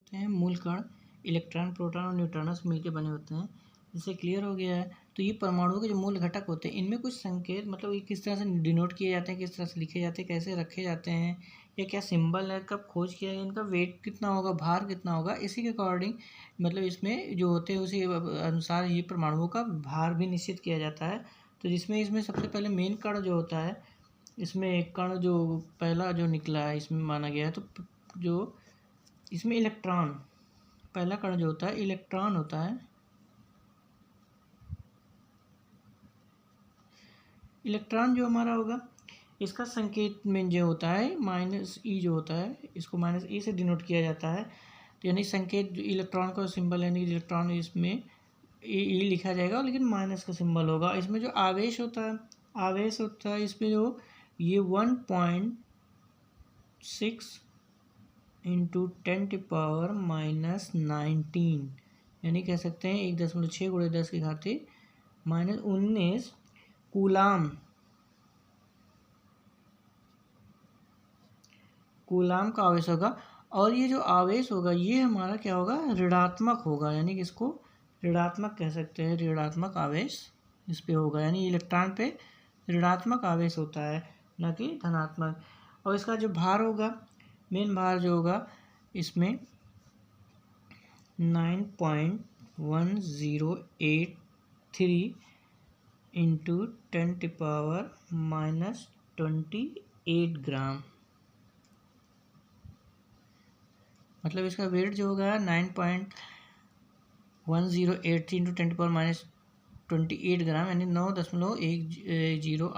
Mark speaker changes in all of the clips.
Speaker 1: होते हैं मूल कण इलेक्ट्रॉन, प्रोटॉन और न्यूट्रॉनों से मिलकर बने होते हैं। जिससे क्लियर हो गया है। तो ये परमाणुओं के जो मूल घटक होते हैं इनमें कुछ संकेत मतलब ये किस तरह से डिनोट किए जाते हैं, किस तरह से लिखे जाते हैं, कैसे रखे जाते हैं, या क्या सिंबल है, कब खोज किया गया, इनका वेट कितना होगा, भार कितना होगा, इसी के अकॉर्डिंग मतलब इसमें जो होते हैं उसी अनुसार ये परमाणुओं का भार भी निश्चित किया जाता है। तो जिसमें इसमें सबसे पहले मेन कण जो होता है, इसमें एक कण जो पहला जो निकला है इसमें माना गया है, तो जो इसमें इलेक्ट्रॉन, पहला कण जो होता है इलेक्ट्रॉन होता है। इलेक्ट्रॉन जो हमारा होगा इसका संकेत में जो होता है -e जो होता है, इसको -e से डिनोट किया जाता है। तो यानी संकेत जो इलेक्ट्रॉन का सिंबल यानी इलेक्ट्रॉन इसमें ई लिखा जाएगा, लेकिन माइनस का सिंबल होगा। इसमें जो आवेश होता है, इसमें जो ये 1.6 इंटू 10⁻⁻19 यानी कह सकते हैं 1.6 × 10⁻⁻19 कूलाम का आवेश होगा। और ये जो आवेश होगा ये हमारा क्या होगा, ऋणात्मक होगा, यानी कि इसको ऋणात्मक कह सकते हैं, ऋणात्मक आवेश इस पे होगा, यानी इलेक्ट्रॉन पे ऋणात्मक आवेश होता है, न कि धनात्मक। और इसका जो भार होगा, मेन भार जो होगा इसमें 9.1083 इंटू 10⁻⁻28 ग्राम, मतलब इसका वेट जो होगा 9.1083 इंटू 10⁻⁻28 ग्राम, यानी 9.1083 ×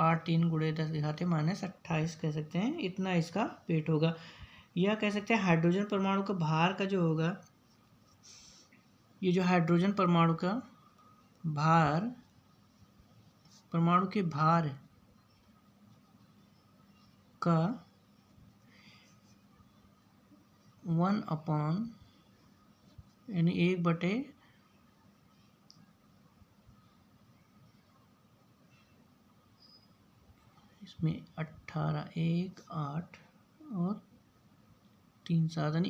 Speaker 1: 10⁻28 कह सकते हैं, इतना इसका वेट होगा। या कह सकते हैं हाइड्रोजन परमाणु का भार का जो होगा, ये जो हाइड्रोजन परमाणु का भार, परमाणु के भार का 1 यानी 1/, इसमें 18 1 8 और 3 7 यानी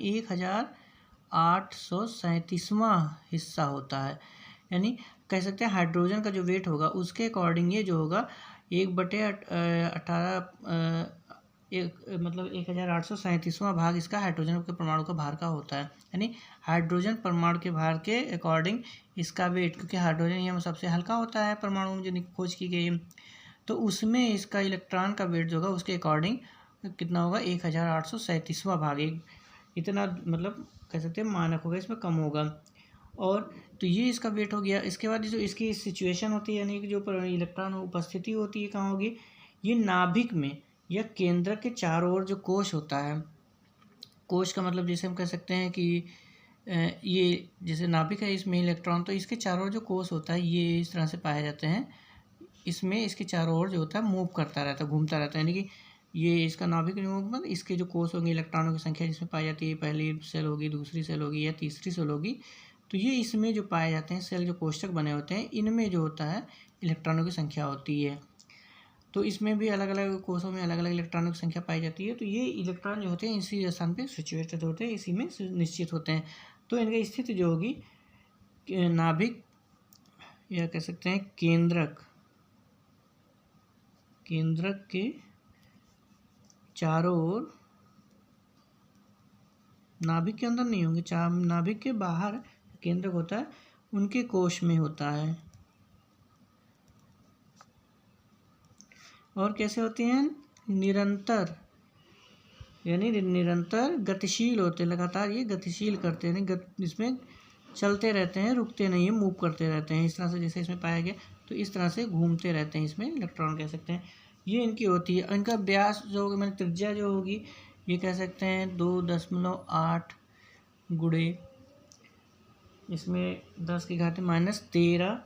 Speaker 1: 1837वां हिस्सा होता है। यानी कह सकते हैं हाइड्रोजन का जो वेट होगा उसके अकॉर्डिंग ये जो होगा 1/18 मतलब 1837वां भाग इसका हाइड्रोजन के परमाणु का भार का होता है। यानी हाइड्रोजन परमाणु के भार के अकॉर्डिंग इसका वेट, क्योंकि हाइड्रोजन ये सबसे हल्का होता है परमाणु में जो खोज की गई है, तो उसमें इसका इलेक्ट्रॉन का वेट जो होगा उसके अकॉर्डिंग कितना होगा, 1837वां भाग, एक इतना मतलब कह सकते हैं मानक होगा, इसमें कम होगा। और तो ये इसका वेट हो गया। इसके बाद जो इसकी सिचुएशन होती है, यानी कि जो इलेक्ट्रॉन उपस्थिति होती है कहाँ होगी, ये नाभिक में या केंद्र के चारों ओर जो कोश होता है, कोश का मतलब जैसे हम कह सकते हैं कि ये जैसे नाभिक है इसमें इलेक्ट्रॉन, तो इसके चारों ओर जो कोश होता है ये इस तरह से पाए जाते हैं। इसमें इसके चारों ओर जो होता है मूव करता रहता है, घूमता रहता है, यानी कि ये इसका नाभिक मूवमेंट, इसके जो कोश होंगे इलेक्ट्रॉनों की संख्या जिसमें पाई जाती है, पहली सेल होगी, दूसरी सेल होगी या तीसरी सेल होगी, तो ये इसमें जो पाए जाते हैं सेल जो कोष्ठक बने होते हैं इनमें जो होता है इलेक्ट्रॉनों की संख्या होती है। तो इसमें भी अलग अलग कोषों में अलग अलग इलेक्ट्रॉनों की संख्या पाई जाती है। तो ये इलेक्ट्रॉन जो होते हैं इसी स्थान पे सिचुएटेड होते हैं, इसी में निश्चित होते हैं। तो इनकी स्थिति जो होगी नाभिक या कह सकते हैं केंद्रक के चारों ओर, नाभिक के अंदर नहीं होंगे, नाभिक के बाहर केंद्रक होता है उनके कोश में होता है। और कैसे होते हैं, निरंतर यानी निरंतर गतिशील होते हैं, लगातार ये गतिशील करते हैं, इसमें चलते रहते हैं, रुकते नहीं है, मूव करते रहते हैं, इस तरह से जैसे इसमें पाया गया, तो इस तरह से घूमते रहते हैं, इसमें इलेक्ट्रॉन कह सकते हैं। ये इनकी होती है। इनका व्यास जो होगा मैंने त्रिज्या जो होगी ये कह सकते हैं 2.8 गुणे इसमें 10⁻⁻13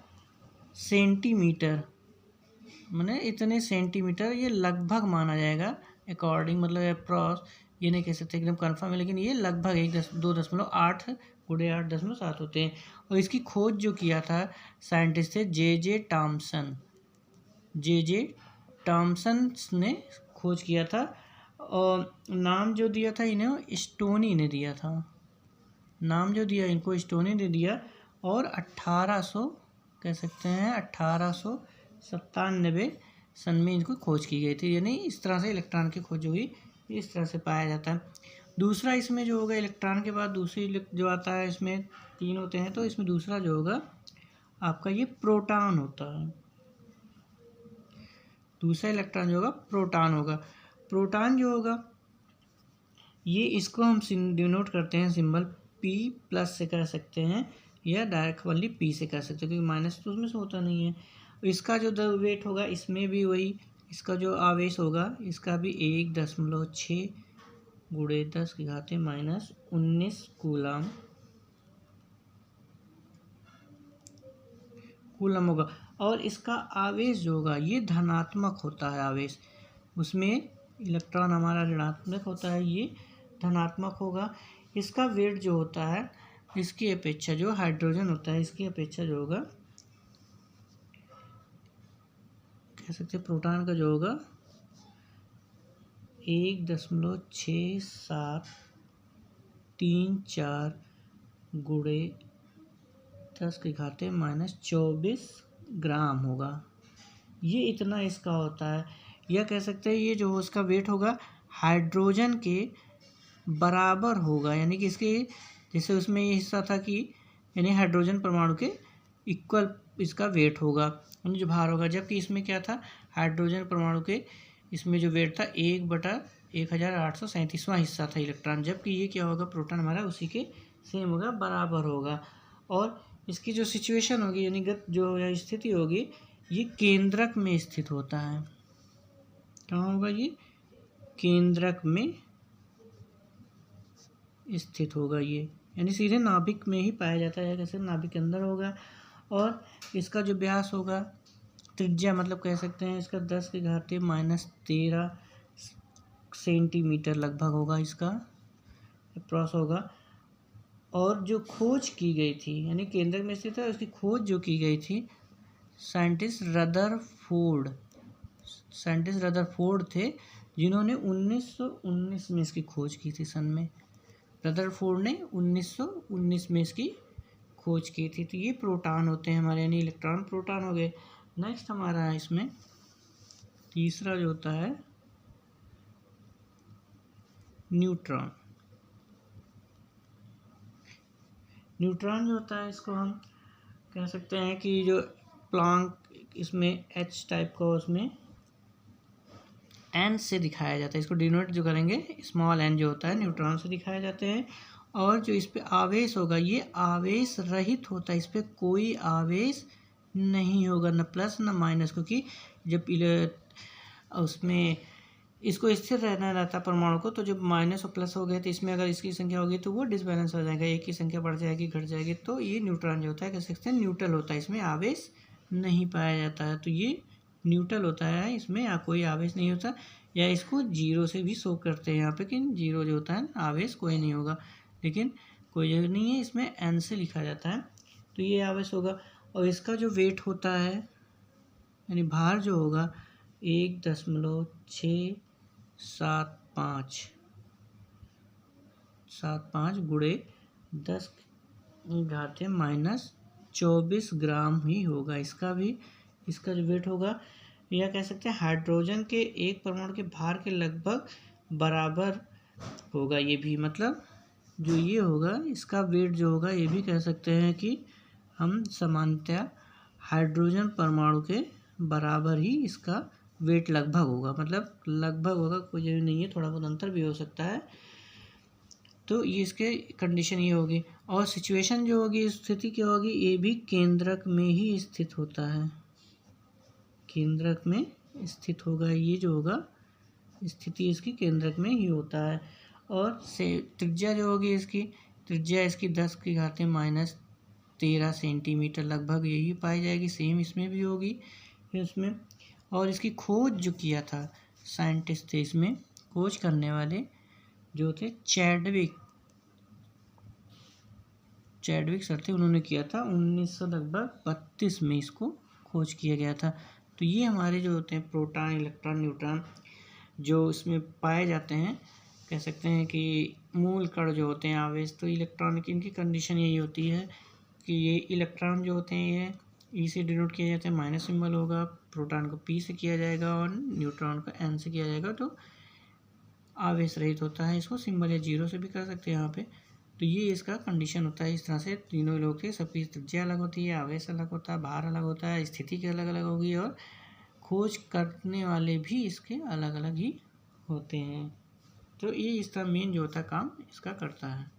Speaker 1: सेंटीमीटर, मैंने इतने सेंटीमीटर ये लगभग माना जाएगा, अकॉर्डिंग मतलब अप्रॉक्स ये नहीं कह सकते एकदम कन्फर्म है, लेकिन ये लगभग 2.8 गुणे 8.7 होते हैं। और इसकी खोज जो किया था साइंटिस्ट थे जे टॉमसन ने खोज किया था। और नाम जो दिया था इन्हें स्टोनी ने दिया था, नाम जो दिया इनको स्टोनी दे दिया, और 1800 कह सकते हैं 1897 सन में इनको खोज की गई थी। यानी इस तरह से इलेक्ट्रॉन की खोज हुई, इस तरह से पाया जाता है। दूसरा इसमें जो होगा इलेक्ट्रॉन के बाद दूसरी जो आता है, इसमें 3 होते हैं, तो इसमें दूसरा जो होगा आपका ये प्रोटॉन होता है। दूसरा इलेक्ट्रॉन जो होगा प्रोटॉन होगा। प्रोटॉन जो होगा ये इसको हम डिनोट करते हैं सिंबल P+ से कर सकते हैं, या डायरेक्ट वाली P से कर सकते हैं, क्योंकि माइनस तो उसमें से होता नहीं है। इसका जो वेट होगा इसमें भी वही, इसका जो आवेश होगा इसका भी 1.6 × 10⁻⁻19 कूलम होगा। और इसका आवेश जो होगा ये धनात्मक होता है आवेश, उसमें इलेक्ट्रॉन हमारा ऋणात्मक होता है, ये धनात्मक होगा। इसका वेट जो होता है इसकी अपेक्षा, जो हाइड्रोजन होता है इसकी अपेक्षा जो होगा, कह सकते हैं प्रोटॉन का जो होगा 1.6734 × 10⁻⁻24 ग्राम होगा। ये इतना इसका होता है। या कह सकते हैं ये जो उसका वेट होगा हाइड्रोजन के बराबर होगा, यानी कि इसके जैसे उसमें ये हिस्सा था कि यानी हाइड्रोजन परमाणु के इक्वल इसका वेट होगा, यानी जो भार होगा। जबकि इसमें क्या था, हाइड्रोजन परमाणु के इसमें जो वेट था 1/1837वां हिस्सा था इलेक्ट्रॉन, जबकि ये क्या होगा प्रोटॉन हमारा उसी के सेम होगा, बराबर होगा। और इसकी जो सिचुएशन होगी यानी जो स्थिति होगी ये केंद्रक में स्थित होता है। कहाँ होगा ये, केंद्रक में स्थित होगा ये, यानी सीधे नाभिक में ही पाया जाता है, कैसे नाभिक के अंदर होगा। और इसका जो व्यास होगा, त्रिज्या मतलब कह सकते हैं इसका 10⁻⁻13 सेंटीमीटर लगभग होगा, इसका अप्रॉक्स होगा। और जो खोज की गई थी यानी केंद्र में स्थित है, उसकी खोज जो की गई थी साइंटिस्ट रदरफोर्ड थे, जिन्होंने 1919 में इसकी खोज की थी। सन में रदरफोर्ड ने 1919 में इसकी खोज की थी। तो ये प्रोटॉन होते हैं हमारे, यानी इलेक्ट्रॉन प्रोटॉन हो गए। नेक्स्ट हमारा है इसमें तीसरा जो होता है न्यूट्रॉन। न्यूट्रॉन जो होता है इसको हम कह सकते हैं कि जो प्लांक इसमें H टाइप का उसमें N से दिखाया जाता है, इसको डिनोट जो करेंगे स्मॉल n जो होता है न्यूट्रॉन से दिखाए जाते हैं। और जो इस पे आवेश होगा ये आवेश रहित होता है, इस पे कोई आवेश नहीं होगा, न प्लस न माइनस, क्योंकि जब उसमें इसको स्थिर रहना रहता परमाणु को, तो जब माइनस और प्लस हो गए तो इसमें अगर इसकी संख्या होगी तो वो डिसबैलेंस हो जाएगा, एक की संख्या बढ़ जाएगी घट जाएगी। तो ये न्यूट्रॉन जो होता है कह सकते हैं न्यूट्रल होता है, इसमें आवेश नहीं पाया जाता है। तो ये न्यूट्रल होता है, इसमें या कोई आवेश नहीं होता, या इसको 0 से भी शो करते हैं यहाँ पे कि 0 जो होता है आवेश कोई नहीं होगा, लेकिन कोई जरूरत नहीं है, इसमें n से लिखा जाता है। तो ये आवेश होगा। और इसका जो वेट होता है यानी भार जो होगा 1.675 × 10⁻⁻24 ग्राम ही होगा इसका भी। इसका जो वेट होगा या कह सकते हैं हाइड्रोजन के एक परमाणु के भार के लगभग बराबर होगा ये भी, मतलब जो ये होगा इसका वेट जो होगा ये भी कह सकते हैं कि हम सामान्यतः हाइड्रोजन परमाणु के बराबर ही इसका वेट लगभग होगा, मतलब लगभग होगा, कोई जरूरी नहीं है, थोड़ा बहुत अंतर भी हो सकता है। तो ये इसके कंडीशन ये होगी। और सिचुएशन जो होगी स्थिति क्या होगी, ये भी केंद्रक में ही स्थित होता है, केंद्रक में स्थित होगा, ये जो होगा स्थिति इसकी केंद्रक में ही होता है। और से त्रिज्या जो होगी इसकी, त्रिज्या इसकी 10⁻⁻13 सेंटीमीटर लगभग यही पाई जाएगी, सेम इसमें भी होगी इसमें। और इसकी खोज जो किया था साइंटिस्ट थे, इसमें खोज करने वाले जो थे चैडविक सर थे, उन्होंने किया था 1932 में इसको खोज किया गया था। तो ये हमारे जो होते हैं प्रोटॉन, इलेक्ट्रॉन, न्यूट्रॉन जो इसमें पाए जाते हैं, कह सकते हैं कि मूल कण जो होते हैं आवेश, तो इलेक्ट्रॉन की इनकी कंडीशन यही होती है कि ये इलेक्ट्रॉन जो होते हैं ये ई से डिनोट किया जाता है, माइनस सिंबल होगा, प्रोटॉन को पी से किया जाएगा और न्यूट्रॉन को एन से किया जाएगा, तो आवेश रहित होता है। इसको सिंबल या जीरो से भी कर सकते हैं यहाँ पे। तो ये इसका कंडीशन होता है। इस तरह से तीनों लोग के सबकी त्रिज्या अलग होती है, आवेश अलग होता है, भार अलग होता है, स्थिति के अलग अलग होगी और खोज करने वाले भी इसके अलग अलग ही होते हैं। तो ये इसका मेन जो होता है काम इसका करता है।